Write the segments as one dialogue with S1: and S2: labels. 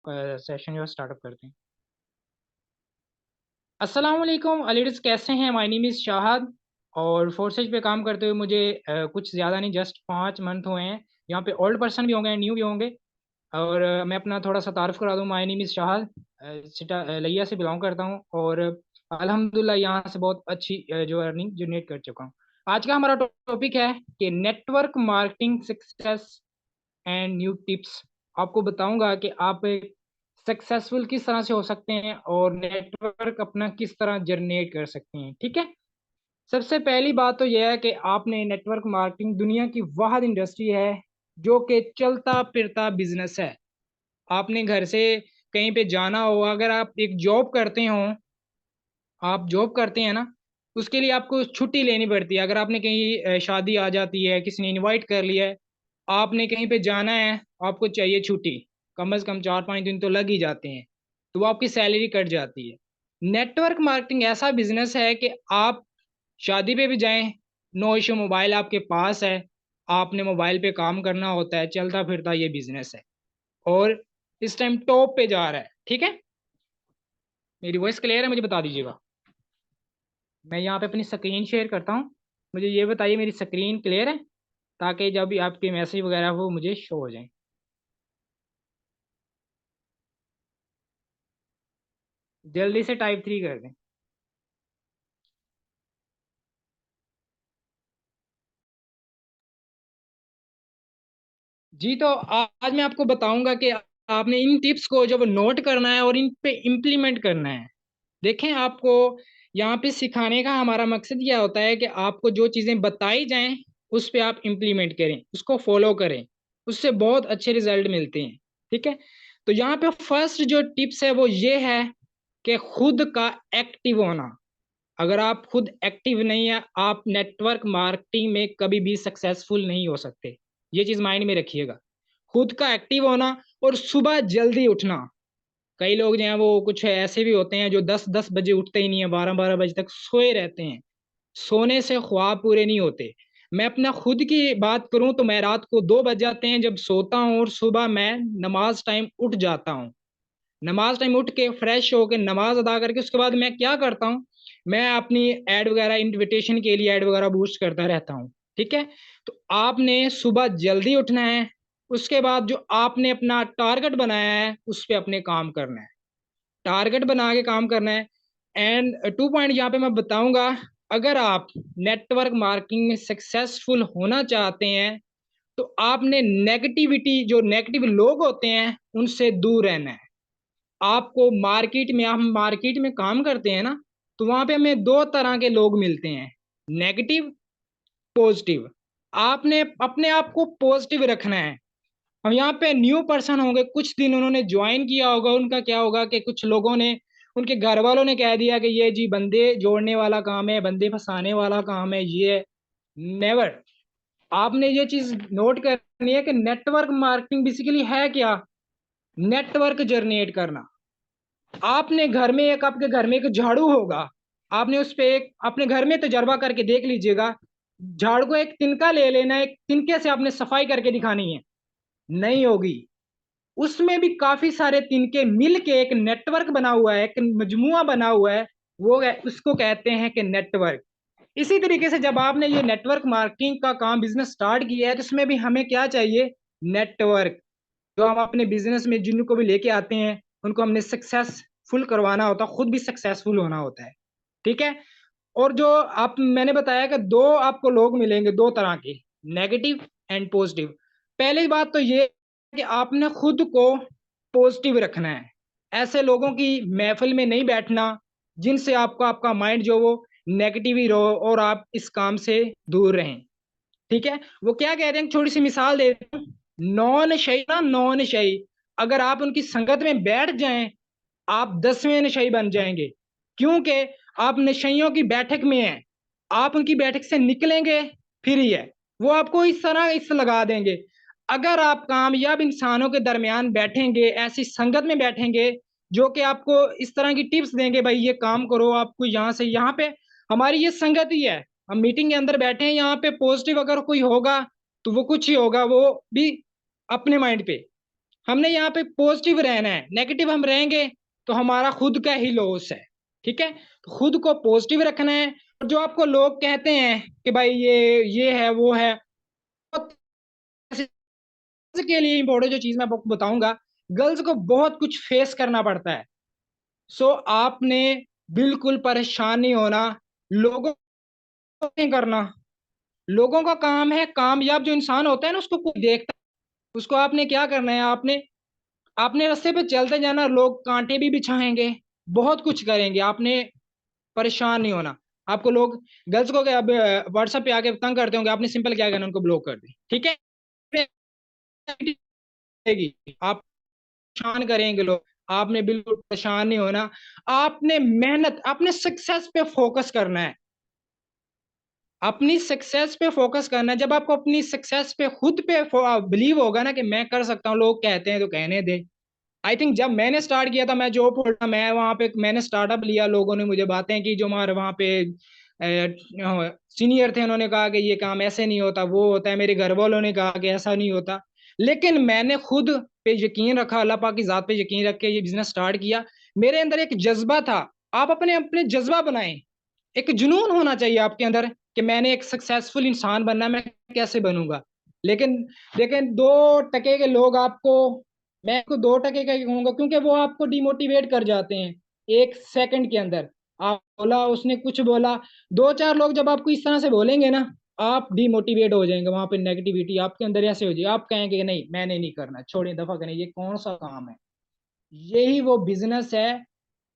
S1: Session जो startup करते हैं। अस्सलाम वालेकुम अलीड्स, कैसे हैं? माय नेम इज़ शाहद और फोर्सेज पे काम करते हुए मुझे कुछ ज़्यादा नहीं, जस्ट 5 मंथ हुए हैं। यहाँ पे ओल्ड पर्सन भी होंगे, न्यू भी होंगे। और मैं अपना थोड़ा सा तारुफ करा दूँ। माय नेम इज़ शाहद, लिया से बिलोंग करता हूँ और अल्हम्दुलिल्लाह यहाँ से बहुत अच्छी जो अर्निंग जनरेट कर चुका हूँ। आज का हमारा टॉपिक है कि network marketing success and new tips. आपको बताऊंगा कि आप सक्सेसफुल किस तरह से हो सकते हैं और नेटवर्क अपना किस तरह जनरेट कर सकते हैं। ठीक है, सबसे पहली बात तो यह है कि आपने नेटवर्क मार्केटिंग दुनिया की वाहिद इंडस्ट्री है जो कि चलता फिरता बिजनेस है। आपने घर से कहीं पे जाना हो, अगर आप एक जॉब करते हो, आप जॉब करते हैं ना, उसके लिए आपको छुट्टी लेनी पड़ती है। अगर आपने कहीं शादी आ जाती है, किसी ने इनवाइट कर लिया है, आपने कहीं पे जाना है, आपको चाहिए छुट्टी, कम से कम 4-5 दिन तो लग ही जाते हैं, तो वो आपकी सैलरी कट जाती है। नेटवर्क मार्केटिंग ऐसा बिजनेस है कि आप शादी पे भी जाएं, नो इशू, मोबाइल आपके पास है, आपने मोबाइल पे काम करना होता है, चलता फिरता ये बिजनेस है और इस टाइम टॉप पे जा रहा है। ठीक है, मेरी वॉइस क्लियर है? मुझे बता दीजिएगा। मैं यहाँ पे अपनी स्क्रीन शेयर करता हूँ, मुझे ये बताइए मेरी स्क्रीन क्लियर है, ताकि जब भी आपके मैसेज वगैरह वो मुझे शो हो जाए। जल्दी से टाइप 3 कर दें। जी, तो आज मैं आपको बताऊंगा कि आपने इन टिप्स को जब नोट करना है और इन पे इम्प्लीमेंट करना है। देखें, आपको यहाँ पे सिखाने का हमारा मकसद यह होता है कि आपको जो चीज़ें बताई जाएं उस पे आप इम्प्लीमेंट करें, उसको फॉलो करें, उससे बहुत अच्छे रिजल्ट मिलते हैं। ठीक है, तो यहाँ पे फर्स्ट जो टिप्स है वो ये है कि खुद का एक्टिव होना। अगर आप खुद एक्टिव नहीं है, आप नेटवर्क मार्केटिंग में कभी भी सक्सेसफुल नहीं हो सकते। ये चीज़ माइंड में रखिएगा, खुद का एक्टिव होना और सुबह जल्दी उठना। कई लोग जो हैं वो कुछ ऐसे भी होते हैं जो 10-10 बजे उठते ही नहीं है, 12-12 बजे तक सोए रहते हैं। सोने से ख्वाब पूरे नहीं होते। मैं अपना खुद की बात करूं तो मैं रात को 2 बज जाते हैं जब सोता हूं और सुबह मैं नमाज टाइम उठ जाता हूं। नमाज टाइम उठ के फ्रेश होके नमाज अदा करके उसके बाद मैं क्या करता हूँ, मैं अपनी ऐड वगैरह, इनविटेशन के लिए ऐड वगैरह बूस्ट करता रहता हूँ। ठीक है, तो आपने सुबह जल्दी उठना है, उसके बाद जो आपने अपना टारगेट बनाया है उस पर अपने काम करना है, टारगेट बना के काम करना है। एंड 2 पॉइंट यहाँ पे मैं बताऊंगा, अगर आप नेटवर्क मार्केटिंग में सक्सेसफुल होना चाहते हैं तो आपने नेगेटिविटी, जो नेगेटिव लोग होते हैं उनसे दूर रहना है। आपको मार्केट में, हम मार्केट में काम करते हैं ना, तो वहां पे हमें दो तरह के लोग मिलते हैं, नेगेटिव, पॉजिटिव। आपने अपने आप को पॉजिटिव रखना है। हम यहाँ पे न्यू पर्सन होंगे, कुछ दिन उन्होंने ज्वाइन किया होगा, उनका क्या होगा कि कुछ लोगों ने, उनके घर वालों ने कह दिया कि ये जी बंदे जोड़ने वाला काम है, बंदे फंसाने वाला काम है, ये नेवर। आपने ये चीज नोट करनी है कि नेटवर्क मार्केटिंग बेसिकली है क्या? नेटवर्क जनरेट करना। आपने घर में एक, आपके घर में एक झाड़ू होगा, आपने उस पे एक अपने घर में तजर्बा करके देख लीजिएगा। झाड़ू को एक तिनका ले लेना, एक तिनके से आपने सफाई करके दिखानी है, नहीं होगी। उसमें भी काफी सारे तिनके मिल के एक नेटवर्क बना हुआ है, एक मजमुआ बना हुआ है, वो है, उसको कहते हैं कि नेटवर्क। इसी तरीके से जब आपने ये नेटवर्क मार्केटिंग का काम, बिजनेस स्टार्ट किया है, तो इसमें भी हमें क्या चाहिए? नेटवर्क। जो हम अपने बिजनेस में जिनको भी लेके आते हैं उनको हमने सक्सेसफुल करवाना होता है, खुद भी सक्सेसफुल होना होता है। ठीक है, और जो आप, मैंने बताया कि दो आपको लोग मिलेंगे, दो तरह के, नेगेटिव एंड पॉजिटिव। पहली बात तो ये कि आपने खुद को पॉजिटिव रखना है, ऐसे लोगों की महफिल में नहीं बैठना जिनसे आपको, आपका माइंड जो वो नेगेटिव ही रहो और आप इस काम से दूर रहें। ठीक है, वो क्या कहते हैं, छोटी सी मिसाल दे, नौ नशई ना, नौ नशई, अगर आप उनकी संगत में बैठ जाएं, आप 10वें नशई बन जाएंगे, क्योंकि आप नशइयों की बैठक में हैं। आप उनकी बैठक से निकलेंगे फिर ही है, वो आपको इस तरह इस लगा देंगे। अगर आप कामयाब इंसानों के दरमियान बैठेंगे, ऐसी संगत में बैठेंगे जो कि आपको इस तरह की टिप्स देंगे, भाई ये काम करो, आपको यहाँ से यहाँ पे, हमारी ये संगत ही है, हम मीटिंग के अंदर बैठे हैं, यहाँ पे पॉजिटिव अगर कोई होगा तो वो कुछ ही होगा, वो भी अपने माइंड पे। हमने यहाँ पे पॉजिटिव रहना है, नेगेटिव हम रहेंगे तो हमारा खुद का ही लॉस है। ठीक है, तो खुद को पॉजिटिव रखना है। और जो आपको लोग कहते हैं कि भाई ये है वो है, के लिए इंपॉर्टेंट जो चीज मैं आपको बताऊंगा, गर्ल्स को बहुत कुछ फेस करना पड़ता है। सो आपने बिल्कुल परेशान नहीं होना, लोगों को नहीं करना। लोगों का काम है, कामयाब जो इंसान होता है ना उसको कोई देखता है, उसको आपने क्या करना है, आपने आपने रास्ते पे चलते जाना, लोग कांटे भी बिछाएंगे, बहुत कुछ करेंगे, आपने परेशान नहीं होना। आपको लोग, गर्ल्स को क्या अब व्हाट्सएप पे आके तंग करते होंगे, आपने सिंपल क्या करना, उनको ब्लॉक कर दी। ठीक है, आप परेशान करेंगे लोग, आपने बिल्कुल परेशान नहीं होना। आपने मेहनत, अपने सक्सेस पे फोकस करना है, अपनी सक्सेस पे फोकस करना है। जब आपको अपनी सक्सेस पे खुद पे बिलीव होगा ना कि मैं कर सकता हूँ, लोग कहते हैं तो कहने दे। आई थिंक जब मैंने स्टार्ट किया था, मैं जॉब पढ़ा, मैं वहां पे मैंने स्टार्टअप लिया, लोगों ने मुझे बातें की, जो हमारे वहां पे सीनियर थे, उन्होंने कहा कि ये काम ऐसे नहीं होता, वो होता है, मेरे घर वालों ने कहा कि ऐसा नहीं होता। लेकिन मैंने खुद पे यकीन रखा, अल्लाह पाक की जात पे यकीन रख के ये बिजनेस स्टार्ट किया। मेरे अंदर एक जज्बा था, आप अपने अपने जज्बा बनाएं, एक जुनून होना चाहिए आपके अंदर कि मैंने एक सक्सेसफुल इंसान बनना है, मैं कैसे बनूंगा। लेकिन लेकिन 2 टके के लोग आपको, मैं आपको 2 टके का ही कहूंगा, क्योंकि वो आपको डिमोटिवेट कर जाते हैं 1 सेकंड के अंदर। आप बोला, उसने कुछ बोला, 2 4 लोग जब आपको इस तरह से बोलेंगे ना, आप डिमोटिवेट हो जाएंगे, वहां पे नेगेटिविटी आपके अंदर ऐसे हो जाएगी, आप कहेंगे कि नहीं मैंने नहीं करना, छोड़िए दफा करें, ये कौन सा काम है। यही वो बिजनेस है।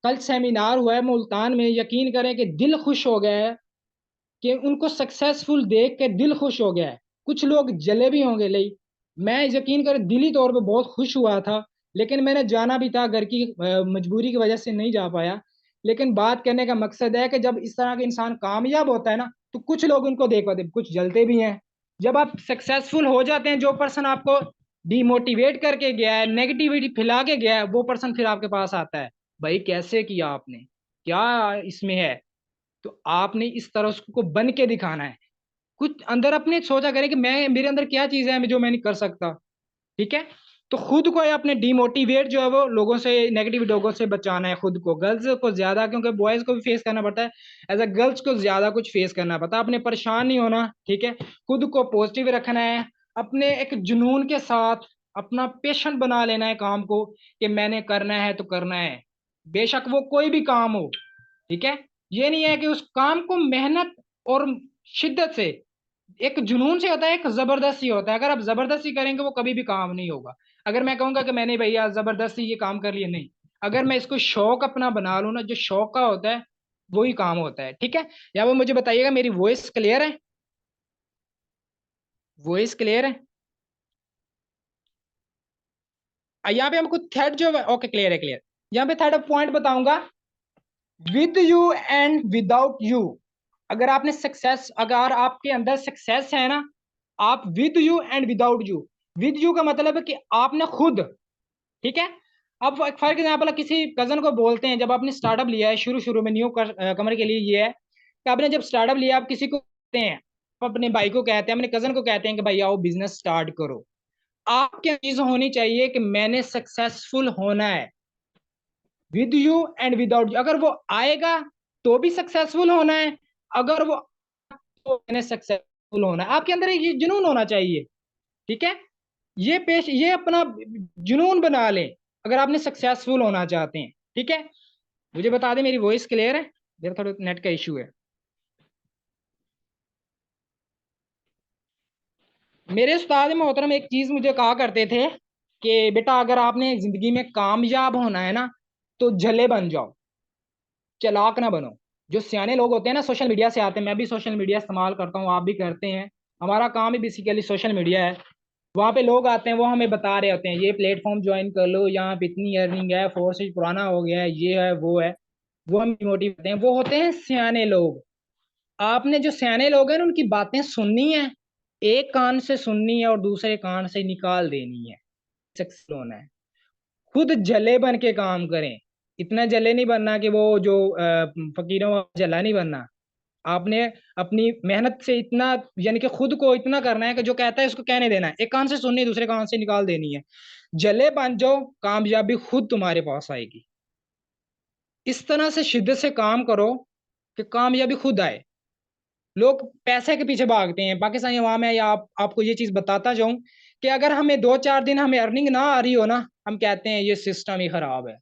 S1: कल सेमिनार हुआ है मुल्तान में, यकीन करें कि दिल खुश हो गया है, कि उनको सक्सेसफुल देख के दिल खुश हो गया है। कुछ लोग जले भी होंगे ले, मैं यकीन करें दिली तौर पे बहुत खुश हुआ था। लेकिन मैंने जाना भी था, घर की मजबूरी की वजह से नहीं जा पाया। लेकिन बात करने का मकसद है कि जब इस तरह के इंसान कामयाब होता है ना, तो कुछ लोग उनको देख पाते, कुछ जलते भी हैं। जब आप सक्सेसफुल हो जाते हैं, जो पर्सन आपको डिमोटिवेट करके गया है, नेगेटिविटी फैला के गया है, वो पर्सन फिर आपके पास आता है, भाई कैसे किया आपने, क्या इसमें है। तो आपने इस तरह उसको बन के दिखाना है, कुछ अंदर अपने सोचा करें कि मैं, मेरे अंदर क्या चीज है जो मैं नहीं कर सकता। ठीक है, तो खुद को अपने डिमोटिवेट जो है वो लोगों से, नेगेटिव लोगों से बचाना है खुद को। गर्ल्स को ज्यादा, क्योंकि बॉयज को भी फेस करना पड़ता है, एज अ गर्ल्स को ज्यादा कुछ फेस करना पड़ता है। आपने परेशान नहीं होना, ठीक है, खुद को पॉजिटिव रखना है, अपने एक जुनून के साथ अपना पेशेंट बना लेना है काम को, कि मैंने करना है तो करना है, बेशक वो कोई भी काम हो। ठीक है, ये नहीं है कि उस काम को मेहनत और शिद्दत से, एक जुनून से होता है, एक जबरदस्ती होता है। अगर आप जबरदस्ती करेंगे वो कभी भी काम नहीं होगा। अगर मैं कहूंगा कि मैंने भैया जबरदस्ती ये काम कर लिया, नहीं, अगर मैं इसको शौक अपना बना लूं ना, जो शौक का होता है वही काम होता है। ठीक है, या वो मुझे बताइएगा, मेरी वॉइस क्लियर है? वॉइस क्लियर है? यहाँ पे हमको थर्ड जो, ओके क्लियर है, क्लियर। यहाँ पे थर्ड पॉइंट बताऊंगा, with you and without you. अगर आपने सक्सेस, अगर आपके अंदर सक्सेस है ना, आप with you and without you. With you का मतलब है कि आपने खुद, ठीक है, अब फॉर एग्जाम्पल किसी कजन को बोलते हैं, जब आपने स्टार्टअप लिया है, शुरू शुरू में न्यू कमर के लिए ये है कि आपने जब स्टार्टअप लिया, आप किसी को कहते हैं, आप अपने भाई को कहते हैं, अपने कजन को कहते हैं कि भाई आओ बिजनेस स्टार्ट करो। आपकी चीज होनी चाहिए कि मैंने सक्सेसफुल होना है, with you and without you. अगर वो आएगा तो भी सक्सेसफुल होना है, अगर वो, तो मैंने सक्सेसफुल होना है। आपके अंदर ये जुनून होना चाहिए। ठीक है, ये अपना जुनून बना लें, अगर आपने सक्सेसफुल होना चाहते हैं। ठीक है, मुझे बता दें मेरी वॉइस क्लियर है? मेरा थोड़ा नेट का इशू है। मेरे उस्ताद मोहतरम एक चीज मुझे कहा करते थे कि बेटा अगर आपने जिंदगी में कामयाब होना है ना, तो झले बन जाओ, चालाक ना बनो। जो सियाने लोग होते हैं ना, सोशल मीडिया से आते हैं, मैं भी सोशल मीडिया इस्तेमाल करता हूँ, आप भी करते हैं, हमारा काम ही बेसिकली सोशल मीडिया है। वहां पे लोग आते हैं, वो हमें बता रहे होते हैं ये प्लेटफॉर्म ज्वाइन कर लो, यहाँ पे इतनी अर्निंग है, फोर्स पुराना हो गया है, ये है वो है। वो हम मोटिव करते हैं, वो होते हैं सियाने लोग। आपने जो सियाने लोग हैं ना, उनकी बातें सुननी है, एक कान से सुननी है और दूसरे कान से निकाल देनी है, सक्सेसफुल होना है। खुद जले बन के काम करें, इतना जले नहीं बनना कि वो जो फकीरों वाला जला नहीं बनना। आपने अपनी मेहनत से इतना, यानी कि खुद को इतना करना है कि जो कहता है उसको कहने देना है, एक कान से सुननी दूसरे कान से निकाल देनी है। जले बन जाओ, कामयाबी खुद तुम्हारे पास आएगी। इस तरह से शिद्दत से काम करो कि कामयाबी खुद आए। लोग पैसे के पीछे भागते हैं। पाकिस्तानी अवाम है, या आपको ये चीज बताता जाऊं कि अगर हमें 2-4 दिन हमें अर्निंग ना आ रही हो ना, हम कहते हैं ये सिस्टम ही खराब है,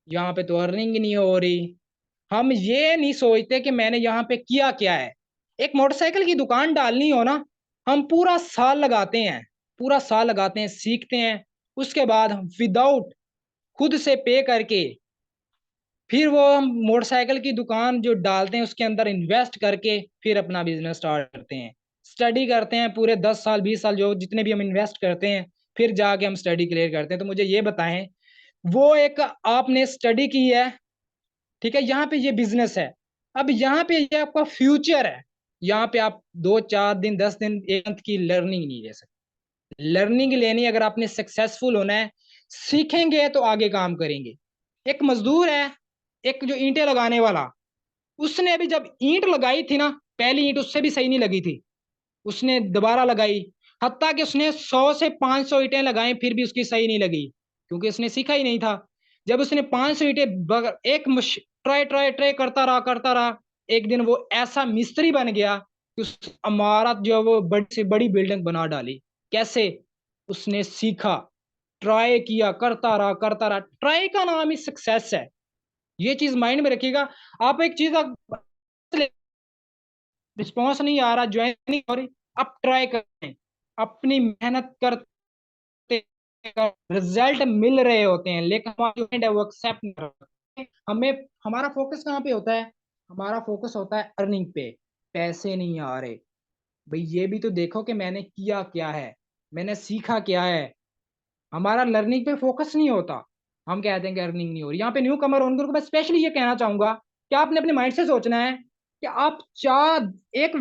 S1: यहाँ पे तो अर्निंग नहीं हो रही। हम ये नहीं सोचते कि मैंने यहाँ पे किया क्या है। एक मोटरसाइकिल की दुकान डालनी हो ना, हम पूरा साल लगाते हैं, पूरा साल लगाते हैं, सीखते हैं। उसके बाद हम विदाउट खुद से पे करके फिर वो हम मोटरसाइकिल की दुकान जो डालते हैं उसके अंदर इन्वेस्ट करके फिर अपना बिजनेस स्टार्ट करते हैं। स्टडी करते हैं पूरे 10 साल 20 साल, जो जितने भी हम इन्वेस्ट करते हैं, फिर जाके हम स्टडी क्लियर करते हैं। तो मुझे ये बताएं, वो एक आपने स्टडी की है, ठीक है, यहाँ पे ये बिजनेस है, अब यहाँ पे ये आपका फ्यूचर है। यहाँ पे आप 2-4 दिन 10 दिन 1 मंथ की लर्निंग नहीं ले सकते। लर्निंग लेनी, अगर आपने सक्सेसफुल होना है, सीखेंगे तो आगे काम करेंगे। एक मजदूर है, एक जो ईंटें लगाने वाला, उसने अभी जब ईंट लगाई थी ना, पहली ईंट उससे भी सही नहीं लगी थी, उसने दोबारा लगाई, हत्ता कि उसने 100 से 500 ईंटें लगाई, फिर भी उसकी सही नहीं लगी, क्योंकि उसने सीखा ही नहीं था। जब उसने 500 ईंटें एक ट्राई ट्राई ट्राई करता रहा, एक दिन वो ऐसा मिस्त्री बन गया कि उस इमारत जो वो बड़ी से बड़ी बिल्डिंग बना डाली। कैसे? उसने सीखा, ट्राई किया, करता रहा, ट्राई का नाम ही सक्सेस है। ये चीज माइंड में रखिएगा। आप एक चीज, रिस्पॉन्स नहीं आ रहा, ज्वाइन नहीं हो रही, आप ट्राई करें, अपनी मेहनत करते, रिजल्ट मिल रहे होते हैं, लेकिन हमारा जो mind है वो एक्सेप्ट नहीं करता। हमें, हमारा फोकस कहाँ पे होता है? हमारा फोकस होता है अर्निंग पे। पैसे नहीं आ रहे, भाई ये भी तो देखो कि मैंने किया क्या है, मैंने सीखा क्या है। हमारा लर्निंग पे फोकस नहीं होता, हम कहते हैं कि अर्निंग नहीं हो रही। यहाँ पे न्यू कमर उनको मैं स्पेशली ये कहना चाहूंगा कि आपने अपने माइंड से सोचना है कि आप चार, एक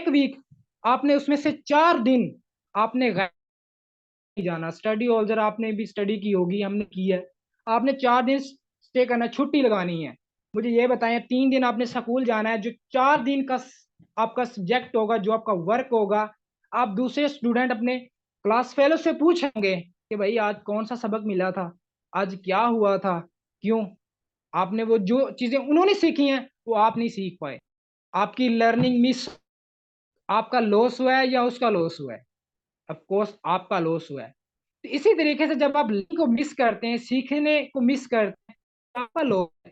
S1: वीक आपने उसमें से 4 दिन आपने घर नहीं जाना। स्टडी हॉल, जरा आपने भी स्टडी की होगी, हमने की है। आपने 4 दिन स्टे करना, छुट्टी लगानी है। मुझे ये बताएं, 3 दिन आपने स्कूल जाना है, जो 4 दिन का आपका सब्जेक्ट होगा, जो आपका वर्क होगा, आप दूसरे स्टूडेंट अपने क्लास फेलो से पूछेंगे कि भाई आज कौन सा सबक मिला था, आज क्या हुआ था, क्यों? आपने वो जो चीजें उन्होंने सीखी हैं वो आप नहीं सीख पाए, आपकी लर्निंग मिस, आपका लॉस हुआ है या उसका लॉस हुआ है? ऑफ कोर्स आपका लॉस हुआ है। तो इसी तरीके से जब आप लर्निंग को मिस करते हैं, सीखने को मिस करते हैं, तो आपका लॉस है।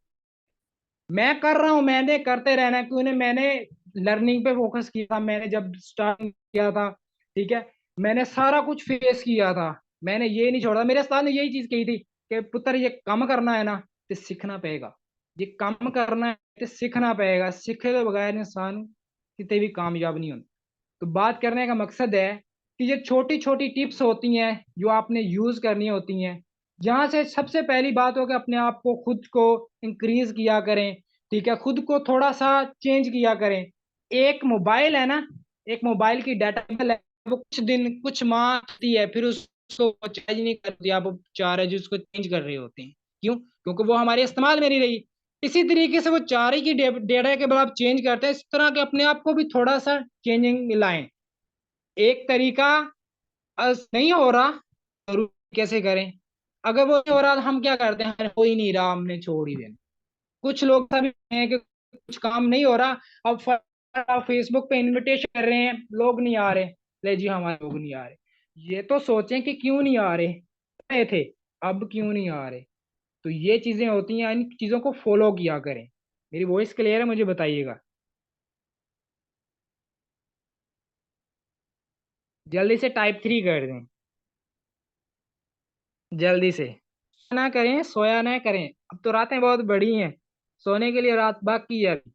S1: मैं कर रहा हूं, मैंने करते रहना है, क्यों नहीं? मैंने लर्निंग पे फोकस किया था, मैंने जब स्टार्ट किया था, ठीक है, मैंने सारा कुछ फेस किया था, मैंने ये नहीं छोड़ा। मेरे उस्ताद ने यही चीज कही थी कि पुत्र ये काम करना है ना, तो सीखना पड़ेगा, ये काम करना है तो सीखना पड़ेगा, सीखे के बगैर इंसान कितने भी कामयाब नहीं होता। तो बात करने का मकसद है कि ये छोटी छोटी टिप्स होती हैं जो आपने यूज करनी होती हैं। जहां से सबसे पहली बात हो कि अपने आप को, खुद को इंक्रीज किया करें, ठीक है, खुद को थोड़ा सा चेंज किया करें। एक मोबाइल है ना, एक मोबाइल की डाटा है, वो कुछ दिन कुछ माह आती है, फिर उसको चार्ज नहीं करती, आप चाह रहे जो उसको चेंज कर रहे होते हैं। क्यों? क्योंकि वो हमारे इस्तेमाल में नहीं रही। इसी तरीके से वो चाह रही की डेटा के बाद आप चेंज करते हैं, इस तरह के अपने आप को भी थोड़ा सा चेंजिंग लाएं। एक तरीका नहीं हो रहा, जरूर कैसे करें? अगर वो नहीं हो रहा तो हम क्या करते हैं, हो ही नहीं रहा, हमने छोड़ ही देना। कुछ लोग भी हैं कि कुछ काम नहीं हो रहा, अब फेसबुक पे इनविटेशन कर रहे हैं, लोग नहीं आ रहे, ले जी हमारे लोग नहीं आ रहे। ये तो सोचें कि क्यों नहीं आ रहे, रहे थे, अब क्यों नहीं आ रहे? तो ये चीजें होती हैं, इन चीजों को फॉलो किया करें। मेरी वॉइस क्लियर है? मुझे बताइएगा, जल्दी से टाइप 3 कर दें, जल्दी से। ना करें, सोया ना करें, अब तो रातें बहुत बड़ी हैं, सोने के लिए रात बाकी है अभी।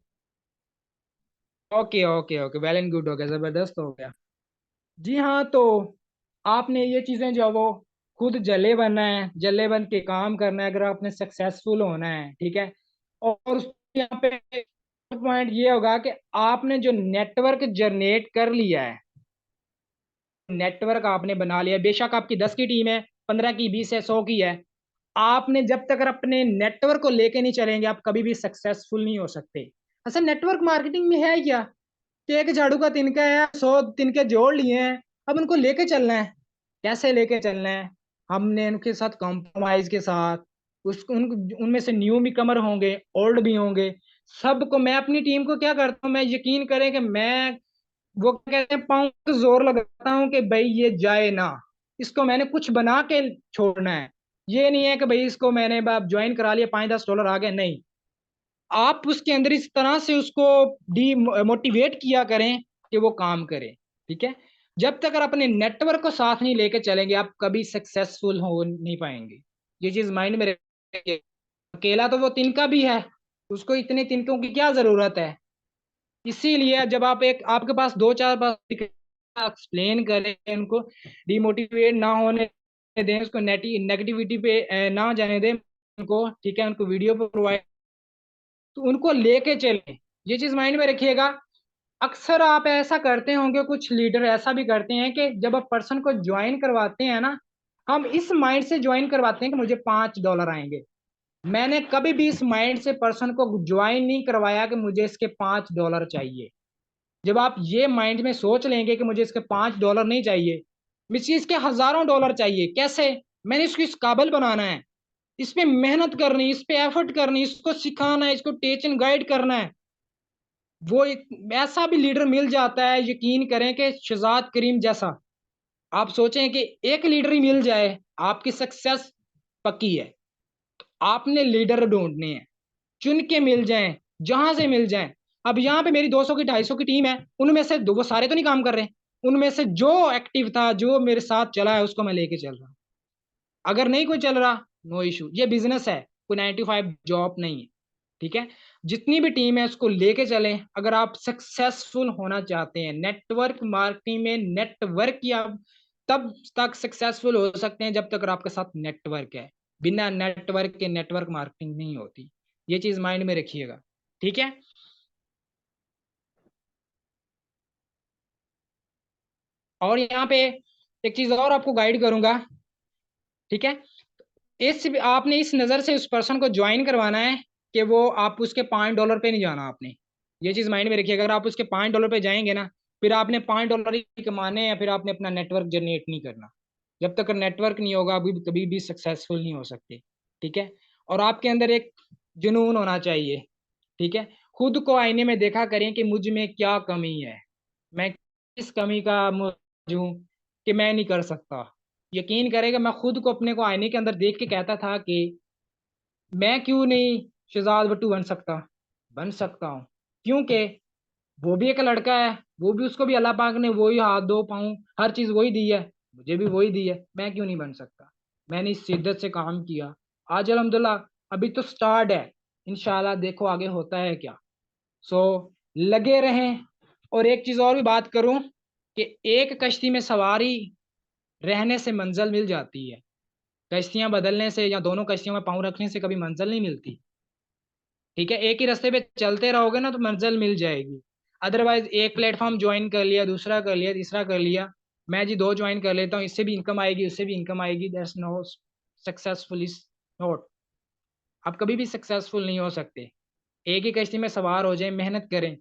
S1: Okay okay okay, well and good, हो गया, जबरदस्त हो गया। जी हाँ, तो आपने ये चीजें जो वो खुद जले बनना है, जले बन के काम करना है, अगर आपने सक्सेसफुल होना है, ठीक है। और यहाँ पे पॉइंट ये होगा कि आपने जो नेटवर्क जनरेट कर लिया है, नेटवर्क आपने बना लिया, बेशक आपकी 10 की टीम है, 15 की, 20 है, 100 की है, आपने जब तक अपने नेटवर्क को लेके नहीं चलेंगे, आप कभी भी सक्सेसफुल नहीं हो सकते। अच्छा, नेटवर्क मार्केटिंग में है क्या कि एक झाड़ू का तिनका है, 100 तिनके जोड़ लिए हैं, अब उनको लेके चलना है। कैसे लेके चलना है? हमने उनके साथ कॉम्प्रोमाइज के साथ, उसको उनमें से न्यू भी कमर होंगे, ओल्ड भी होंगे, सबको मैं अपनी टीम को क्या करता हूँ, मैं यकीन करें कि मैं वो कहते हैं पाँव पे जोर लगाता हूँ कि भाई ये जाए ना, इसको मैंने कुछ बना के छोड़ना है। ये नहीं है कि भाई इसको मैंने ज्वाइन करा लिया, $5-10 आ गए, नहीं। आप उसके अंदर इस तरह से उसको डी मोटिवेट किया करें कि वो काम करे। ठीक है, जब तक आप अपने नेटवर्क को साथ नहीं लेके चलेंगे, आप कभी सक्सेसफुल हो नहीं पाएंगे। ये चीज माइंड में रखिए। अकेला तो वो तिनका भी है, उसको इतने तिनकों की क्या जरूरत है? इसीलिए जब आप एक आपके पास दो चार बार एक्सप्लेन करें उनको, डिमोटिवेट ना होने दें, उसको नेगेटिविटी पे ना जाने दें उनको। ठीक है, उनको वीडियो प्रोवाइड, तो उनको लेके चलें। ये चीज माइंड में रखिएगा। अक्सर आप ऐसा करते होंगे, कुछ लीडर ऐसा भी करते हैं कि जब आप पर्सन को ज्वाइन करवाते हैं ना, हम इस माइंड से ज्वाइन करवाते हैं कि मुझे $5 आएंगे। मैंने कभी भी इस माइंड से पर्सन को ज्वाइन नहीं करवाया कि मुझे इसके $5 चाहिए। जब आप ये माइंड में सोच लेंगे कि मुझे इसके $5 नहीं चाहिए, मुझे इसके हजारों डॉलर चाहिए, कैसे? मैंने इसको इस काबिल बनाना है, इस पे मेहनत करनी, इस पे एफर्ट करनी, इसको सिखाना है, इसको टीच एंड गाइड करना है। वो ऐसा भी लीडर मिल जाता है, यकीन करें कि शहजाद करीम जैसा। आप सोचें कि एक लीडर ही मिल जाए, आपकी सक्सेस पक्की है। आपने लीडर ढूंढने हैं, चुन के मिल जाएं, जहां से मिल जाएं। अब यहाँ पे मेरी 200 की 250 की टीम है, उनमें से वो सारे तो नहीं काम कर रहे, उनमें से जो एक्टिव था, जो मेरे साथ चला है, उसको मैं लेके चल रहा हूँ। अगर नहीं कोई चल रहा, नो इशू, ये बिजनेस है, कोई 9 to 5 जॉब नहीं है। ठीक है, जितनी भी टीम है उसको लेके चलें। अगर आप सक्सेसफुल होना चाहते हैं नेटवर्क मार्केटिंग में, नेटवर्क की आप तब तक सक्सेसफुल हो सकते हैं जब तक आपके साथ नेटवर्क है। बिना नेटवर्क के नेटवर्क मार्केटिंग नहीं होती। ये चीज माइंड में रखिएगा। ठीक है, और यहाँ पे एक चीज और आपको गाइड करूंगा। ठीक है, इस आपने इस नज़र से उस पर्सन को ज्वाइन करवाना है कि वो, आप उसके $5 पे नहीं जाना आपने। ये चीज़ माइंड में रखिए, अगर आप उसके $5 पे जाएंगे ना, फिर आपने $5 ही कमाने हैं, फिर आपने अपना नेटवर्क जनरेट नहीं करना। जब तक नेटवर्क नहीं होगा, अभी कभी भी सक्सेसफुल नहीं हो सकते। ठीक है, और आपके अंदर एक जुनून होना चाहिए। ठीक है, खुद को आईने में देखा करें कि मुझ में क्या कमी है, मैं किस कमी का मुझ हूं कि मैं नहीं कर सकता। यकीन करेगा, मैं खुद को अपने को आईने के अंदर देख के कहता था कि मैं क्यों नहीं शहजाद भट्टू बन सकता। बन सकता हूँ, क्योंकि वो भी एक लड़का है, वो भी, उसको भी अल्लाह पाक ने वही हाथ दो पाँव हर चीज वही दी है, मुझे भी वही दी है, मैं क्यों नहीं बन सकता? मैंने इस शिद्दत से काम किया, आज अल्हम्दुलिल्लाह। अभी तो स्टार्ट है, इंशाल्लाह देखो आगे होता है क्या। सो लगे रहें। और एक चीज और भी बात करूं कि एक कश्ती में सवारी रहने से मंजिल मिल जाती है, कश्तियां बदलने से या दोनों कश्तियों में पाँव रखने से कभी मंजिल नहीं मिलती। ठीक है, एक ही रास्ते पे चलते रहोगे ना तो मंजिल मिल जाएगी। अदरवाइज एक प्लेटफॉर्म ज्वाइन कर लिया, दूसरा कर लिया, तीसरा कर लिया, मैं जी दो ज्वाइन कर लेता हूँ, इससे भी इनकम आएगी, उससे भी इनकम आएगी, that's know successful is not. आप कभी भी सक्सेसफुल नहीं हो सकते। एक ही कश्ती में सवार हो जाए, मेहनत करें।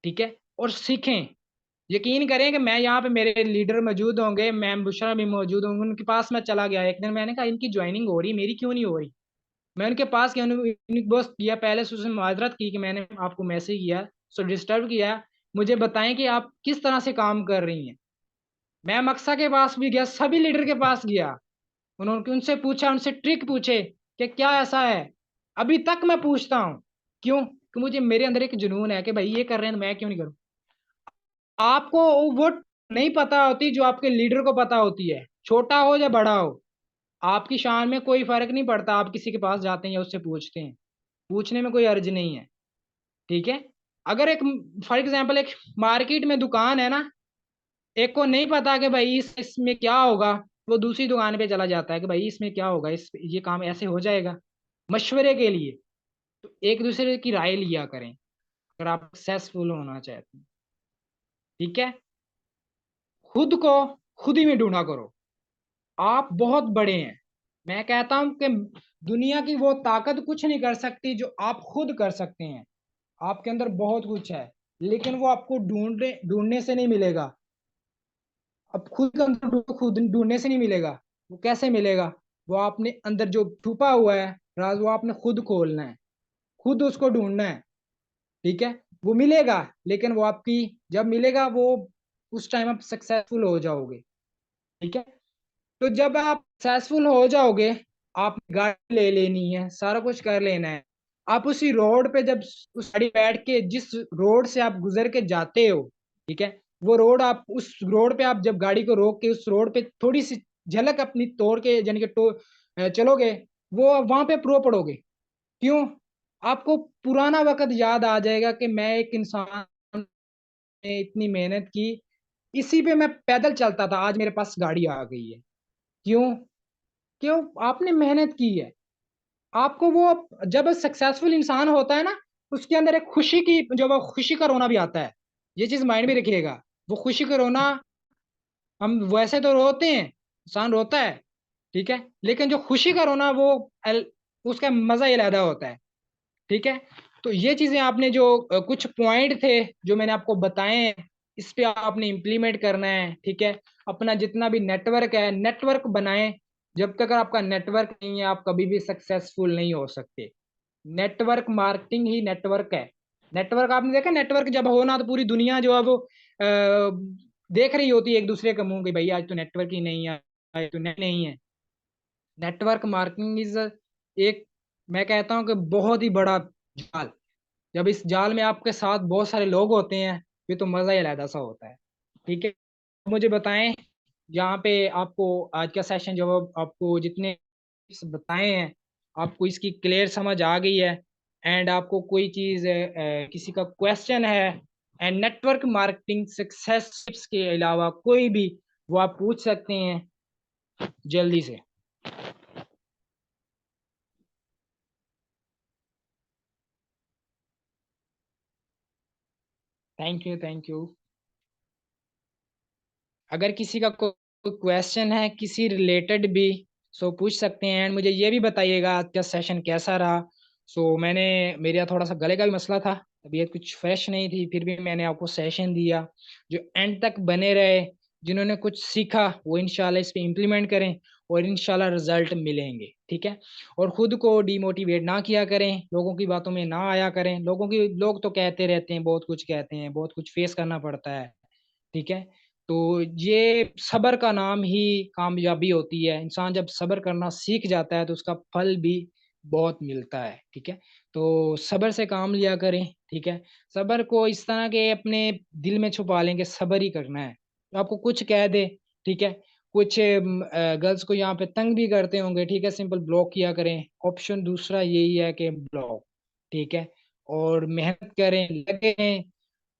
S1: ठीक है, और सीखें। यकीन करें कि मैं यहाँ पे, मेरे लीडर मौजूद होंगे, मैम बुशरा भी मौजूद होंगे, उनके पास मैं चला गया एक दिन, मैंने कहा इनकी ज्वाइनिंग हो रही, मेरी क्यों नहीं हो रही? मैं उनके पास गया, बस किया, पहले से उससे माजरत की कि मैंने आपको मैसेज किया, सो डिस्टर्ब किया, मुझे बताएं कि आप किस तरह से काम कर रही हैं। मैं मक्सा के पास भी गया, सभी लीडर के पास गया, उन्होंने उनसे पूछा, उनसे ट्रिक पूछे कि क्या ऐसा है। अभी तक मैं पूछता हूँ, क्यों? कि मुझे, मेरे अंदर एक जुनून है कि भाई ये कर रहे हैं तो मैं क्यों नहीं करूँ। आपको वो नहीं पता होती जो आपके लीडर को पता होती है, छोटा हो या बड़ा हो, आपकी शान में कोई फर्क नहीं पड़ता। आप किसी के पास जाते हैं या उससे पूछते हैं, पूछने में कोई अर्ज नहीं है। ठीक है, अगर एक, फॉर एग्जाम्पल, एक मार्केट में दुकान है ना, एक को नहीं पता कि भाई इसमें क्या होगा, वो दूसरी दुकान पे चला जाता है कि भाई इसमें क्या होगा, इस ये काम ऐसे हो जाएगा, मशवरे के लिए। तो एक दूसरे की राय लिया करें अगर आप सक्सेसफुल होना चाहते हैं। ठीक है, खुद को खुद ही में ढूंढा करो। आप बहुत बड़े हैं। मैं कहता हूं कि दुनिया की वो ताकत कुछ नहीं कर सकती जो आप खुद कर सकते हैं। आपके अंदर बहुत कुछ है, लेकिन वो आपको ढूंढने से नहीं मिलेगा। अब खुद के अंदर खुद ढूंढने से नहीं मिलेगा। वो कैसे मिलेगा? वो आपने अंदर जो छुपा हुआ है राज, वो आपने खुद खोलना है, खुद उसको ढूंढना है। ठीक है, वो मिलेगा, लेकिन वो आपकी जब मिलेगा वो उस टाइम आप सक्सेसफुल हो जाओगे। ठीक है, तो जब आप सक्सेसफुल हो जाओगे, आप गाड़ी ले लेनी है, सारा कुछ कर लेना है। आप उसी रोड पे जब उस गाड़ी बैठ के जिस रोड से आप गुजर के जाते हो, ठीक है, वो रोड आप उस रोड पे आप जब गाड़ी को रोक के उस रोड पे थोड़ी सी झलक अपनी तोड़ के यानी कि चलोगे, वो वहां पे प्रो पड़ोगे। क्यों? आपको पुराना वक्त याद आ जाएगा कि मैं एक इंसान ने इतनी मेहनत की, इसी पे मैं पैदल चलता था, आज मेरे पास गाड़ी आ गई है। क्यों? क्यों? आपने मेहनत की है। आपको वो जब सक्सेसफुल इंसान होता है ना, उसके अंदर एक खुशी की जो वो खुशी का रोना भी आता है। ये चीज माइंड में रखिएगा। वो खुशी का रोना, हम वैसे तो रोते हैं, इंसान रोता है, ठीक है, लेकिन जो खुशी का रोना वो उसका मजा ही अलग होता है। ठीक है, तो ये चीजें आपने जो कुछ पॉइंट थे जो मैंने आपको बताए हैं, इस पे आपने इम्प्लीमेंट करना है। ठीक है, अपना जितना भी नेटवर्क है, नेटवर्क बनाएं। जब तक आपका नेटवर्क नहीं है, आप कभी भी सक्सेसफुल नहीं हो सकते। नेटवर्क मार्केटिंग ही नेटवर्क है। नेटवर्क आपने देखा, नेटवर्क जब हो ना, तो पूरी दुनिया जो है वो देख रही होती है एक दूसरे का मुंह कि भाई आज तो नेटवर्क ही नहीं है, आज तो नेट नहीं है। नेटवर्क मार्केटिंग इज एक, मैं कहता हूँ कि बहुत ही बड़ा जाल। जब इस जाल में आपके साथ बहुत सारे लोग होते हैं, ये तो मजा ही अलग सा होता है। ठीक है, मुझे बताएं, यहाँ पे आपको आज का सेशन जो आपको जितने बताए हैं, आपको इसकी क्लियर समझ आ गई है? एंड आपको कोई चीज किसी का क्वेश्चन है and network marketing success tips के अलावा कोई भी, वो आप पूछ सकते हैं जल्दी से। Thank you, thank you. अगर किसी का कोई क्वेश्चन है किसी रिलेटेड भी, सो पूछ सकते हैं। एंड मुझे ये भी बताइएगा आज का सेशन कैसा रहा। सो मैंने, मेरा थोड़ा सा गले का भी मसला था, तबीयत कुछ फ्रेश नहीं थी, फिर भी मैंने आपको सेशन दिया। जो एंड तक बने रहे, जिन्होंने कुछ सीखा, वो इंशाल्लाह इस पे इम्प्लीमेंट करें और इंशाल्लाह रिजल्ट मिलेंगे। ठीक है, और खुद को डिमोटिवेट ना किया करें, लोगों की बातों में ना आया करें। लोग तो कहते रहते हैं, बहुत कुछ कहते हैं, बहुत कुछ फेस करना पड़ता है। ठीक है, तो ये सब्र का नाम ही कामयाबी होती है। इंसान जब सब्र करना सीख जाता है तो उसका फल भी बहुत मिलता है। ठीक है, तो सब्र से काम लिया करें। ठीक है, सब्र को इस तरह के अपने दिल में छुपा लें कि सब्र ही करना है। तो आपको कुछ कह दे, ठीक है, कुछ गर्ल्स को यहाँ पे तंग भी करते होंगे, ठीक है, सिंपल ब्लॉक किया करें। ऑप्शन दूसरा यही है कि ब्लॉक। ठीक है, और मेहनत करें, लगे,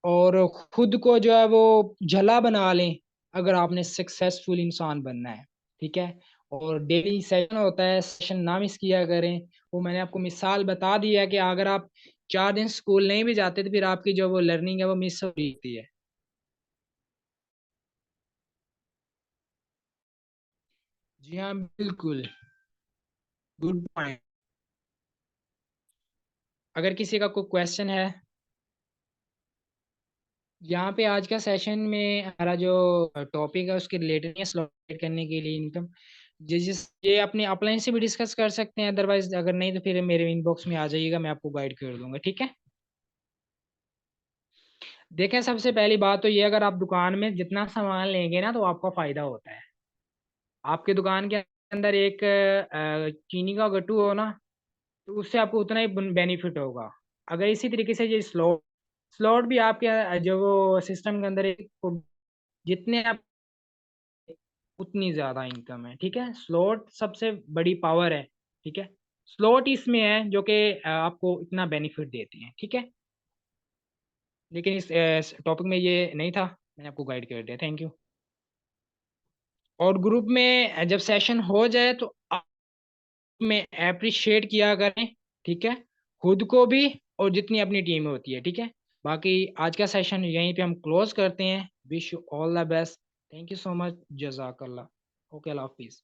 S1: और खुद को जो है वो झला बना लें अगर आपने सक्सेसफुल इंसान बनना है। ठीक है, और डेली सेशन होता है, सेशन ना मिस किया करें। वो मैंने आपको मिसाल बता दी है कि अगर आप 4 दिन स्कूल नहीं भी जाते तो फिर आपकी जो वो लर्निंग है वो मिस हो रही है। जी हाँ, बिल्कुल, गुड पॉइंट। अगर किसी का कोई क्वेश्चन है, यहाँ पे आज का सेशन में हमारा जो टॉपिक है उसके रिलेटेड स्लॉट करने के लिए इनकम, जिस ये अपने अपलाइन से भी डिस्कस कर सकते हैं, अदरवाइज अगर नहीं तो फिर मेरे इनबॉक्स में आ जाइएगा, मैं आपको गाइड कर दूंगा। ठीक है, देखें, सबसे पहली बात तो ये, अगर आप दुकान में जितना सामान लेंगे ना तो आपका फायदा होता है। आपके दुकान के अंदर एक चीनी का गट्टू हो ना, तो उससे आपको उतना ही बेनिफिट होगा। अगर इसी तरीके से ये स्लॉट स्लॉट भी आपके जो वो सिस्टम के अंदर जितने आप, उतनी ज्यादा इनकम है। ठीक है, स्लॉट सबसे बड़ी पावर है। ठीक है, स्लॉट इसमें है जो कि आपको इतना बेनिफिट देती है। ठीक है, लेकिन इस टॉपिक में ये नहीं था, मैंने आपको गाइड कर दिया। Thank you. और ग्रुप में जब सेशन हो जाए तो आप में अप्रिशिएट किया करें। ठीक है, खुद को भी और जितनी अपनी टीम में होती है। ठीक है, बाकी आज का सेशन यहीं पे हम क्लोज करते हैं। Wish you all the best. Thank you so much, जजाकल्ला। ओके, अल्लाह हाफिज़।